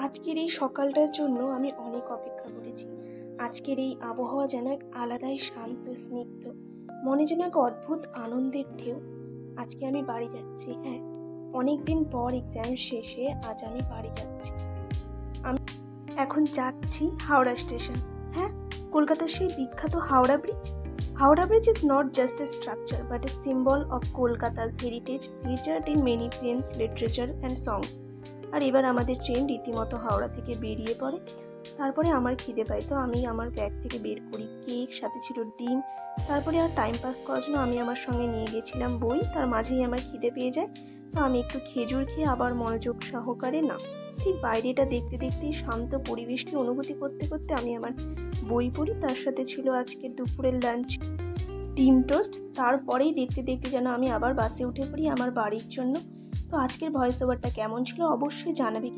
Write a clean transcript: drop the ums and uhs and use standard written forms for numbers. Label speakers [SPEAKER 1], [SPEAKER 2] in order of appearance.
[SPEAKER 1] আজকের এই সকালটার জন্য আমি অনেক অপেক্ষা করেছি। আজকের এই আবহাওয়া যেন এক আলাদাই শান্ত, স্নিগ্ধ। মনে যেন এক অদ্ভুত আনন্দের ঢেউ। আজকে আমি বাড়ি যাচ্ছি। হ্যাঁ, অনেকদিন পর এক্সাম শেষে আজ আমি বাড়ি যাচ্ছি। আমি এখন যাচ্ছি হাওড়া স্টেশন। হ্যাঁ, কলকাতার সেই বিখ্যাত Howrah bridge. Howrah bridge is not just a structure but a symbol of Kolkata's heritage featured in many films, literature and songs. আর এবার আমাদের ট্রেন রীতিমতো হাওড়া থেকে বেরিয়ে পড়ে। তারপরে আমার খিদে পায়, তো আমি আমার ব্যাগ থেকে বের করি কেক, সাথে ছিল ডিম। তারপরে আর টাইম পাস করার জন্য আমি আমার সঙ্গে নিয়ে গেছিলাম বই। তার মাঝেই আমার খিদে পেয়ে যায়, তো আমি একটু খেজুর খেয়ে আবার মনোযোগ সহকারে ঠিক বাইরেটা দেখতে দেখতেই শান্ত পরিবেশকে অনুভূতি করতে করতে আমি আমার বই পড়ি। তার সাথে ছিল আজকের দুপুরের লাঞ্চ ডিম টোস্ট। তারপরেই দেখতে দেখতে যেন আমি আবার বাসে উঠে পড়ি আমার বাড়ির জন্য। তো আজকের ভয়েস ওভারটা কেমন ছিল অবশ্যই জানাবে।